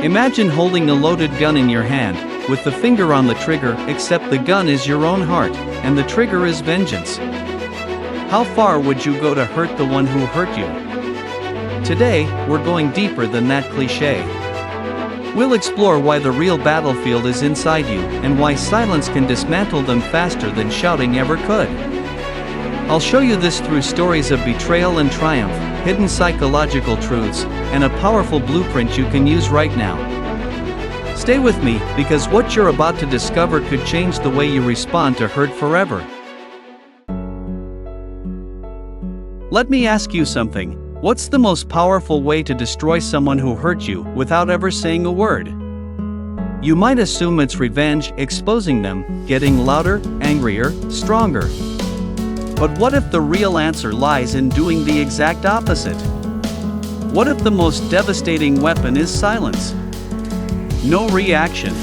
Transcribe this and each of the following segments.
Imagine holding a loaded gun in your hand, with the finger on the trigger, except the gun is your own heart, and the trigger is vengeance. How far would you go to hurt the one who hurt you? Today, we're going deeper than that cliché. We'll explore why the real battlefield is inside you, and why silence can dismantle them faster than shouting ever could. I'll show you this through stories of betrayal and triumph, hidden psychological truths, and a powerful blueprint you can use right now. Stay with me, because what you're about to discover could change the way you respond to hurt forever. Let me ask you something. What's the most powerful way to destroy someone who hurt you without ever saying a word? You might assume it's revenge, exposing them, getting louder, angrier, stronger. But what if the real answer lies in doing the exact opposite? What if the most devastating weapon is silence? No reaction.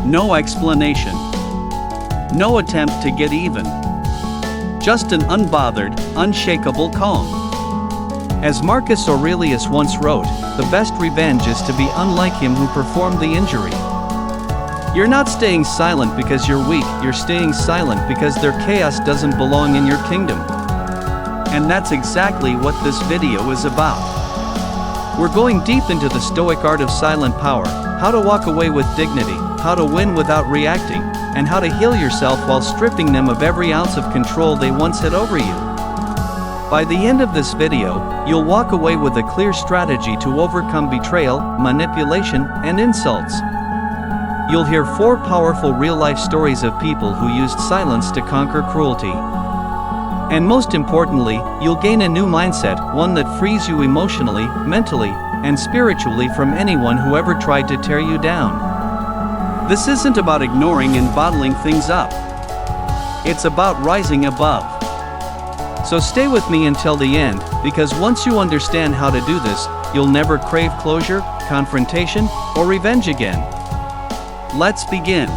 No explanation. No attempt to get even. Just an unbothered, unshakable calm. As Marcus Aurelius once wrote, the best revenge is to be unlike him who performed the injury. You're not staying silent because you're weak, you're staying silent because their chaos doesn't belong in your kingdom. And that's exactly what this video is about. We're going deep into the Stoic art of silent power, how to walk away with dignity, how to win without reacting, and how to heal yourself while stripping them of every ounce of control they once had over you. By the end of this video, you'll walk away with a clear strategy to overcome betrayal, manipulation, and insults. You'll hear 4 powerful real-life stories of people who used silence to conquer cruelty. And most importantly, you'll gain a new mindset, one that frees you emotionally, mentally, and spiritually from anyone who ever tried to tear you down. This isn't about ignoring and bottling things up. It's about rising above. So stay with me until the end, because once you understand how to do this, you'll never crave closure, confrontation, or revenge again. Let's begin.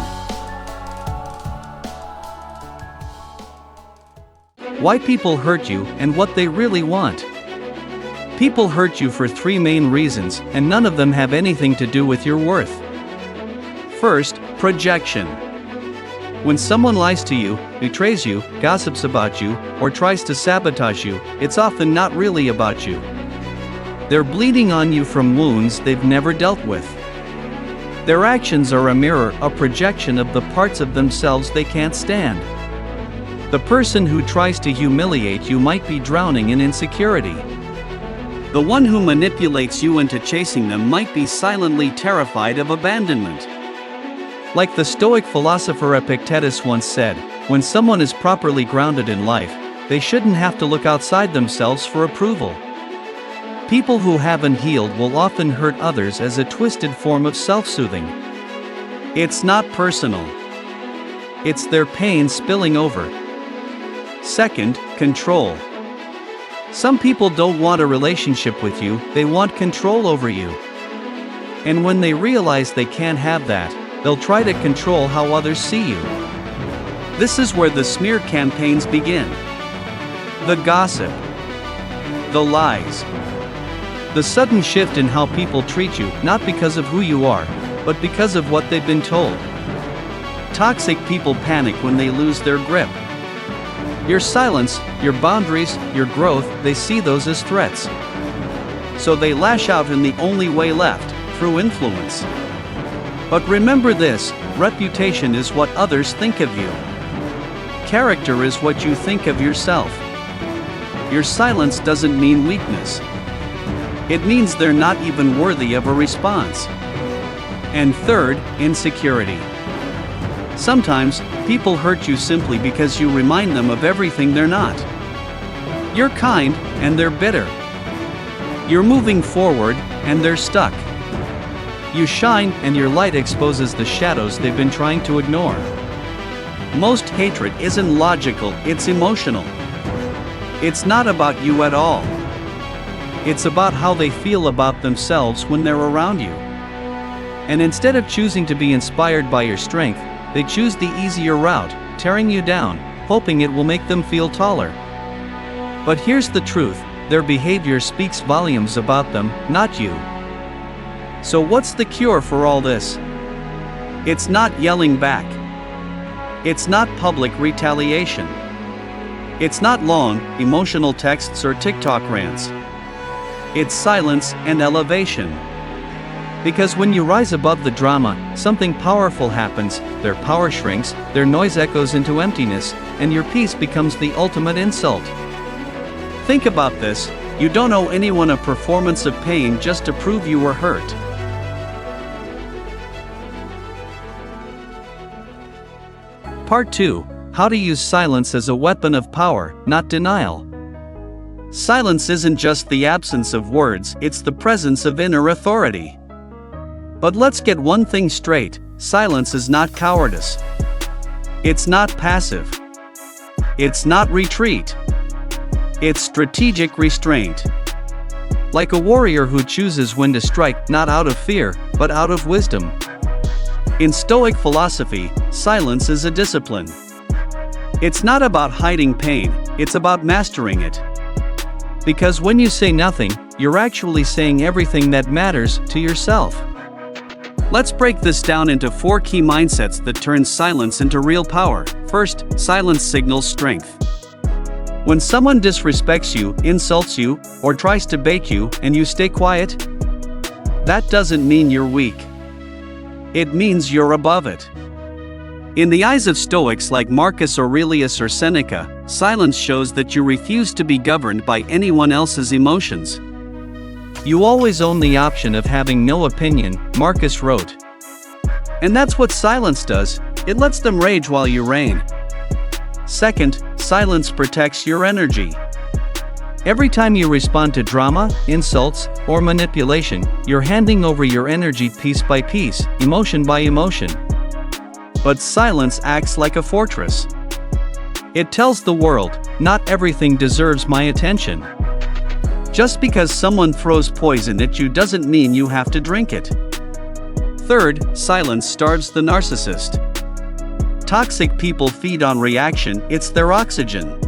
Why people hurt you and what they really want. People hurt you for 3 main reasons, and none of them have anything to do with your worth. First, projection. When someone lies to you, betrays you, gossips about you, or tries to sabotage you, it's often not really about you. They're bleeding on you from wounds they've never dealt with. Their actions are a mirror, a projection of the parts of themselves they can't stand. The person who tries to humiliate you might be drowning in insecurity. The one who manipulates you into chasing them might be silently terrified of abandonment. Like the Stoic philosopher Epictetus once said, when someone is properly grounded in life, they shouldn't have to look outside themselves for approval. People who haven't healed will often hurt others as a twisted form of self-soothing. It's not personal. It's their pain spilling over. Second, control. Some people don't want a relationship with you, they want control over you. And when they realize they can't have that, they'll try to control how others see you. This is where the smear campaigns begin. The gossip. The lies. The sudden shift in how people treat you, not because of who you are, but because of what they've been told. Toxic people panic when they lose their grip. Your silence, your boundaries, your growth, they see those as threats. So they lash out in the only way left, through influence. But remember this, reputation is what others think of you. Character is what you think of yourself. Your silence doesn't mean weakness. It means they're not even worthy of a response. And third, insecurity. Sometimes, people hurt you simply because you remind them of everything they're not. You're kind, and they're bitter. You're moving forward, and they're stuck. You shine, and your light exposes the shadows they've been trying to ignore. Most hatred isn't logical, it's emotional. It's not about you at all. It's about how they feel about themselves when they're around you. And instead of choosing to be inspired by your strength, they choose the easier route, tearing you down, hoping it will make them feel taller. But here's the truth, their behavior speaks volumes about them, not you. So what's the cure for all this? It's not yelling back. It's not public retaliation. It's not long, emotional texts or TikTok rants. It's silence and elevation. Because when you rise above the drama, something powerful happens, their power shrinks, their noise echoes into emptiness, and your peace becomes the ultimate insult. Think about this, you don't owe anyone a performance of pain just to prove you were hurt. Part 2. How to use silence as a weapon of power, not denial. Silence isn't just the absence of words, it's the presence of inner authority. But let's get one thing straight, silence is not cowardice. It's not passive. It's not retreat. It's strategic restraint. Like a warrior who chooses when to strike, not out of fear, but out of wisdom. In Stoic philosophy, silence is a discipline. It's not about hiding pain, it's about mastering it. Because when you say nothing, you're actually saying everything that matters to yourself. Let's break this down into 4 key mindsets that turn silence into real power. First, silence signals strength. When someone disrespects you, insults you, or tries to bait you, and you stay quiet, that doesn't mean you're weak. It means you're above it. In the eyes of Stoics like Marcus Aurelius or Seneca, silence shows that you refuse to be governed by anyone else's emotions. You always own the option of having no opinion, Marcus wrote. And that's what silence does, it lets them rage while you reign. Second, silence protects your energy. Every time you respond to drama, insults, or manipulation, you're handing over your energy piece by piece, emotion by emotion. But silence acts like a fortress. It tells the world, not everything deserves my attention. Just because someone throws poison at you doesn't mean you have to drink it. Third, silence starves the narcissist. Toxic people feed on reaction, it's their oxygen.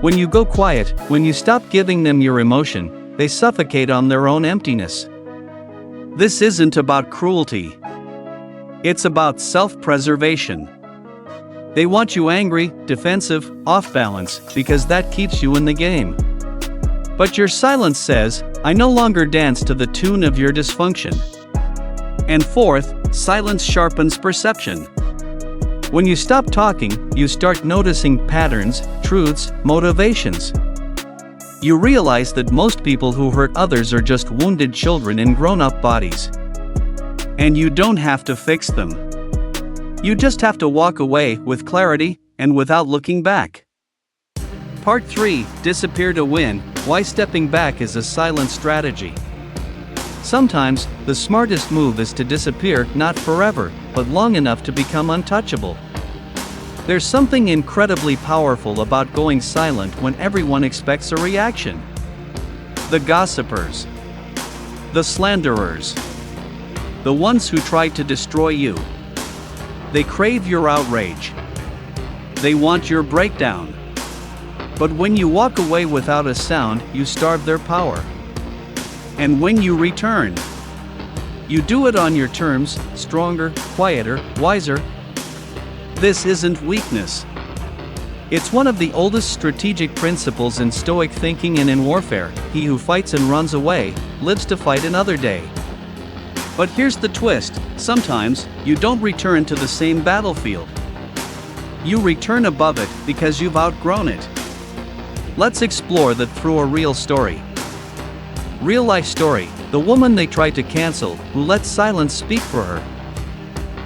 When you go quiet, when you stop giving them your emotion, they suffocate on their own emptiness. This isn't about cruelty. It's about self-preservation. They want you angry, defensive, off balance, because that keeps you in the game. But your silence says, I no longer dance to the tune of your dysfunction. And fourth, silence sharpens perception. When you stop talking, you start noticing patterns, truths, motivations. You realize that most people who hurt others are just wounded children in grown-up bodies. And you don't have to fix them. You just have to walk away with clarity and without looking back. Part 3, Disappear to Win, Why Stepping Back is a Silent Strategy. Sometimes, the smartest move is to disappear, not forever, but long enough to become untouchable. There's something incredibly powerful about going silent when everyone expects a reaction. The gossipers. The slanderers. The ones who try to destroy you. They crave your outrage. They want your breakdown. But when you walk away without a sound, you starve their power. And when you return, you do it on your terms, stronger, quieter, wiser. This isn't weakness. It's one of the oldest strategic principles in Stoic thinking and in warfare. He who fights and runs away, lives to fight another day. But here's the twist, sometimes, you don't return to the same battlefield. You return above it because you've outgrown it. Let's explore that through a real story. Real life story, the woman they tried to cancel, who let silence speak for her.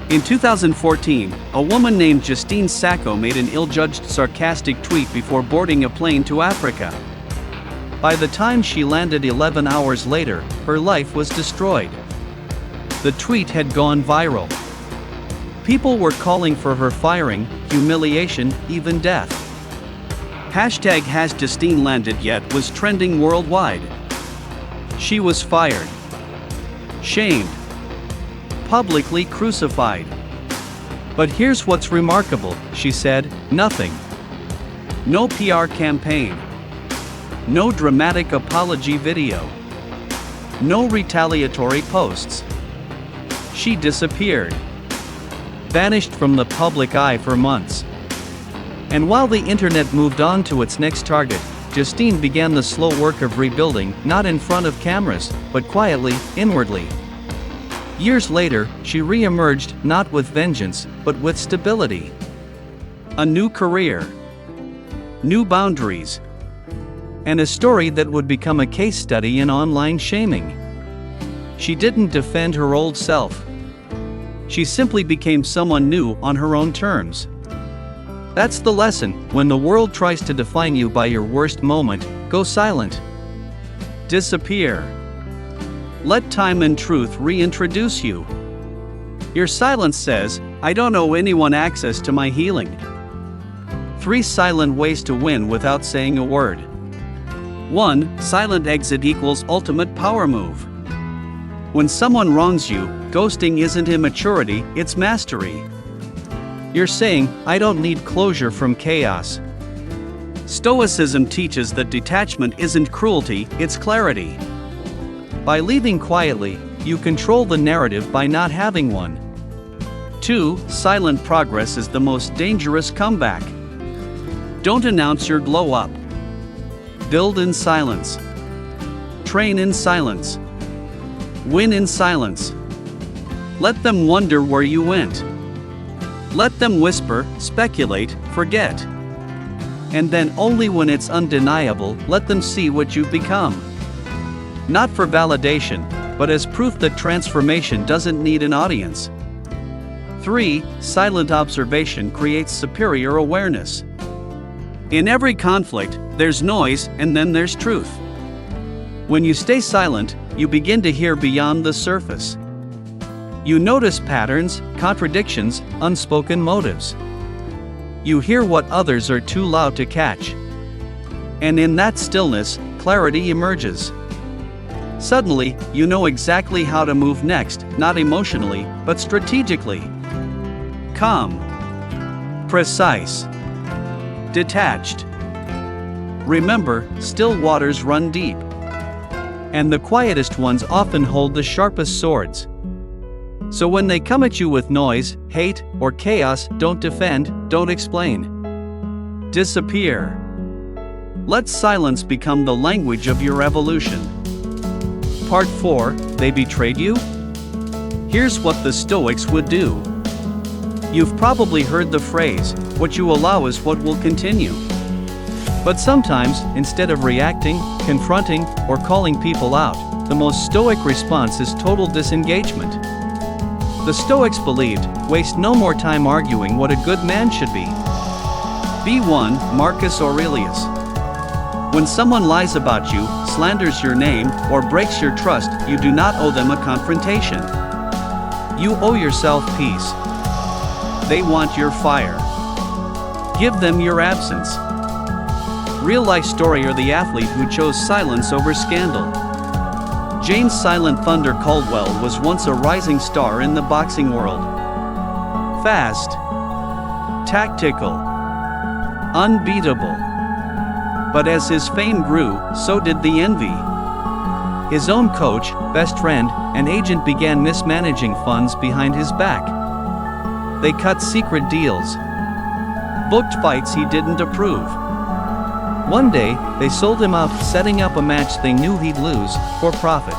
In 2014, a woman named Justine Sacco made an ill-judged sarcastic tweet before boarding a plane to Africa. By the time she landed 11 hours later, her life was destroyed. The tweet had gone viral. People were calling for her firing, humiliation, even death. #Has Justine landed yet was trending worldwide. She was fired, shamed, publicly crucified. But here's what's remarkable, she said, nothing. No PR campaign. No dramatic apology video. No retaliatory posts. She disappeared. Vanished from the public eye for months. And while the internet moved on to its next target, Justine began the slow work of rebuilding, not in front of cameras, but quietly, inwardly. Years later, she re-emerged, not with vengeance, but with stability. A new career. New boundaries. And a story that would become a case study in online shaming. She didn't defend her old self. She simply became someone new on her own terms. That's the lesson: when the world tries to define you by your worst moment, go silent. Disappear. Let time and truth reintroduce you. Your silence says, "I don't owe anyone access to my healing." 3 silent ways to win without saying a word. 1. Silent exit equals ultimate power move. When someone wrongs you, ghosting isn't immaturity, it's mastery. You're saying, "I don't need closure from chaos." Stoicism teaches that detachment isn't cruelty, it's clarity. By leaving quietly, you control the narrative by not having one. 2. Silent progress is the most dangerous comeback. Don't announce your glow up. Build in silence. Train in silence. Win in silence. Let them wonder where you went. Let them whisper, speculate, forget. And then only when it's undeniable, let them see what you've become. Not for validation, but as proof that transformation doesn't need an audience. 3. Silent observation creates superior awareness. In every conflict, there's noise and then there's truth. When you stay silent, you begin to hear beyond the surface. You notice patterns, contradictions, unspoken motives. You hear what others are too loud to catch. And in that stillness, clarity emerges. Suddenly, you know exactly how to move next, not emotionally, but strategically. Calm. Precise. Detached. Remember, still waters run deep. And the quietest ones often hold the sharpest swords. So when they come at you with noise, hate, or chaos, don't defend, don't explain. Disappear. Let silence become the language of your evolution. Part 4, They betrayed you? Here's what the Stoics would do. You've probably heard the phrase, "What you allow is what will continue." But sometimes, instead of reacting, confronting, or calling people out, the most Stoic response is total disengagement. The Stoics believed, waste no more time arguing what a good man should be. B1. Marcus Aurelius. When someone lies about you, slanders your name, or breaks your trust, you do not owe them a confrontation. You owe yourself peace. They want your fire. Give them your absence. Real-life story or the athlete who chose silence over scandal. James "Silent Thunder" Caldwell was once a rising star in the boxing world. Fast. Tactical. Unbeatable. But as his fame grew, so did the envy. His own coach, best friend, and agent began mismanaging funds behind his back. They cut secret deals. Booked fights he didn't approve. One day, they sold him out, setting up a match they knew he'd lose, for profit.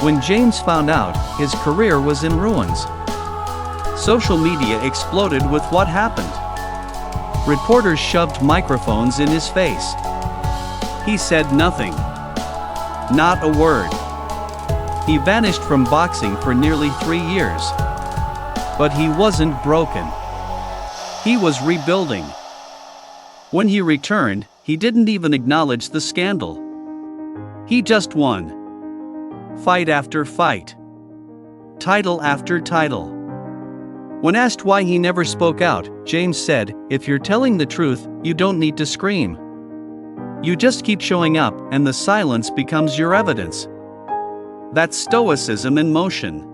When James found out, his career was in ruins. Social media exploded with what happened. Reporters shoved microphones in his face. He said nothing. Not a word. He vanished from boxing for nearly 3 years. But he wasn't broken. He was rebuilding. When he returned, he didn't even acknowledge the scandal. He just won. Fight after fight. Title after title. When asked why he never spoke out, James said, "If you're telling the truth, you don't need to scream. You just keep showing up, and the silence becomes your evidence." That's Stoicism in motion.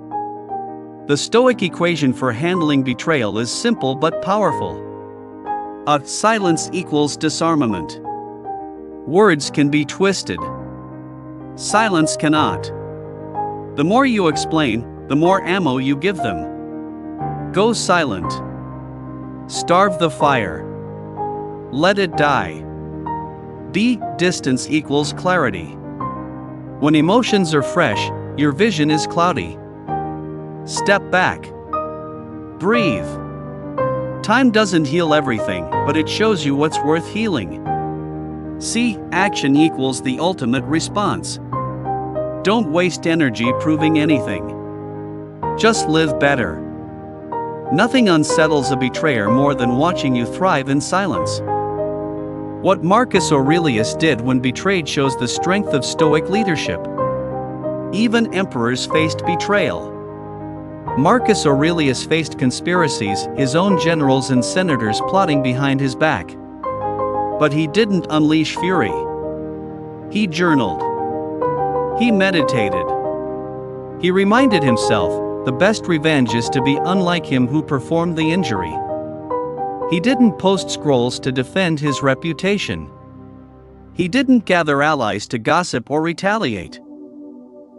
The Stoic equation for handling betrayal is simple but powerful. Silence equals disarmament. Words can be twisted. Silence cannot. The more you explain, the more ammo you give them. Go silent. Starve the fire. Let it die. Distance equals clarity. When emotions are fresh, your vision is cloudy. Step back. Breathe. Time doesn't heal everything, but it shows you what's worth healing. See, action equals the ultimate response. Don't waste energy proving anything. Just live better. Nothing unsettles a betrayer more than watching you thrive in silence. What Marcus Aurelius did when betrayed shows the strength of Stoic leadership. Even emperors faced betrayal. Marcus Aurelius faced conspiracies, his own generals and senators plotting behind his back. But he didn't unleash fury. He journaled. He meditated. He reminded himself, the best revenge is to be unlike him who performed the injury. He didn't post scrolls to defend his reputation. He didn't gather allies to gossip or retaliate.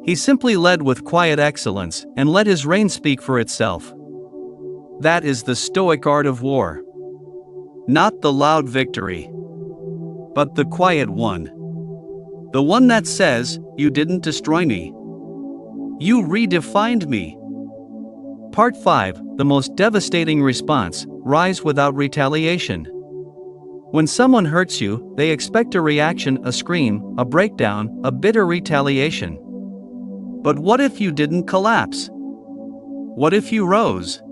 He simply led with quiet excellence and let his reign speak for itself. That is the Stoic art of war. Not the loud victory, but the quiet one. The one that says, "You didn't destroy me. You redefined me." Part 5, the most devastating response: rise without retaliation. When someone hurts you, they expect a reaction, a scream, a breakdown, a bitter retaliation. But what if you didn't collapse? What if you rose?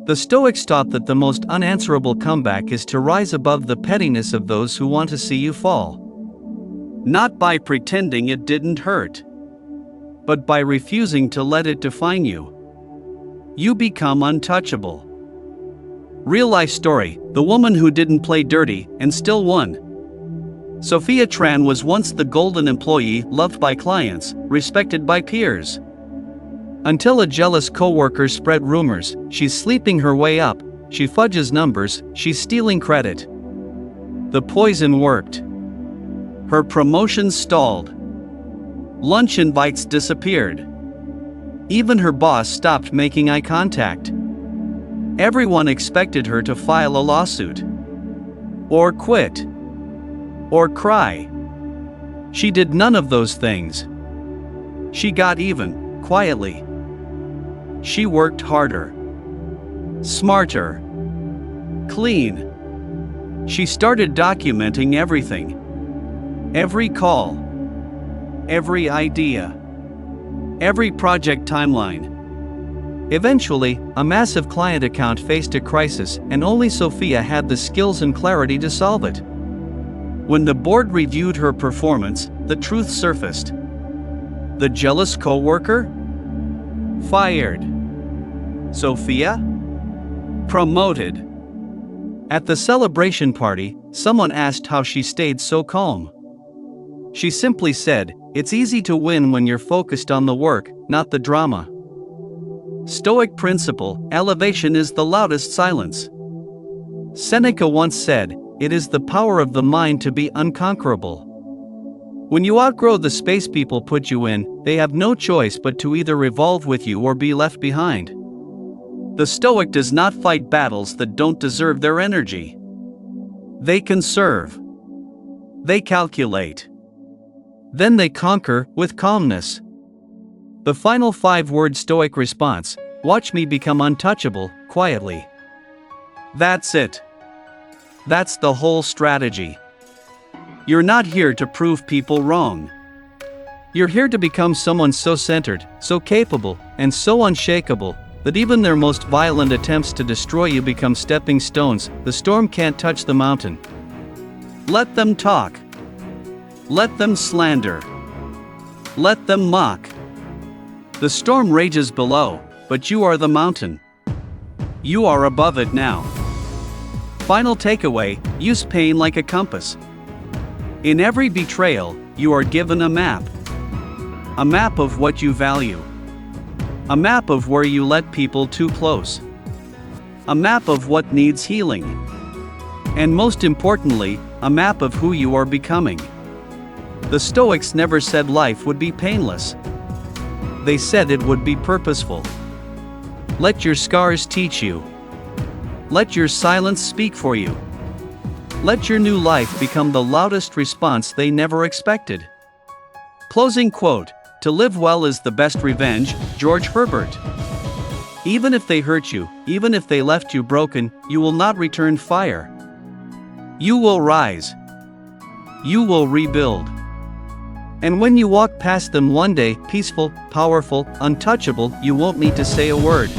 The Stoics taught that the most unanswerable comeback is to rise above the pettiness of those who want to see you fall. Not by pretending it didn't hurt, but by refusing to let it define you. You become untouchable. Real life story: the woman who didn't play dirty and still won. Sophia Tran was once the golden employee, loved by clients, respected by peers. Until a jealous coworker spread rumors, she's sleeping her way up, she fudges numbers, she's stealing credit. The poison worked. Her promotion stalled. Lunch invites disappeared. Even her boss stopped making eye contact. Everyone expected her to file a lawsuit, or quit, or cry. She did none of those things. She got even, quietly. She worked harder, smarter, clean. She started documenting everything. Every call, every idea, every project timeline. Eventually, a massive client account faced a crisis, and only Sophia had the skills and clarity to solve it. When the board reviewed her performance, the truth surfaced. The jealous coworker? Fired. Sophia? Promoted. At the celebration party, someone asked how she stayed so calm. She simply said, "It's easy to win when you're focused on the work, not the drama." Stoic principle: elevation is the loudest silence. Seneca once said, "It is the power of the mind to be unconquerable." When you outgrow the space people put you in, they have no choice but to either revolve with you or be left behind. The Stoic does not fight battles that don't deserve their energy. They conserve. They calculate. Then they conquer with calmness. The final 5-word Stoic response: watch me become untouchable, quietly. That's it. That's the whole strategy. You're not here to prove people wrong. You're here to become someone so centered, so capable, and so unshakable, that even their most violent attempts to destroy you become stepping stones. The storm can't touch the mountain. Let them talk. Let them slander. Let them mock. The storm rages below, but you are the mountain. You are above it now. Final takeaway: use pain like a compass. In every betrayal, you are given a map. A map of what you value. A map of where you let people too close. A map of what needs healing. And most importantly, a map of who you are becoming. The Stoics never said life would be painless. They said it would be purposeful. Let your scars teach you. Let your silence speak for you. Let your new life become the loudest response they never expected. Closing quote. To live well is the best revenge, George Herbert. Even if they hurt you, even if they left you broken, you will not return fire. You will rise. You will rebuild. And when you walk past them one day, peaceful, powerful, untouchable, you won't need to say a word.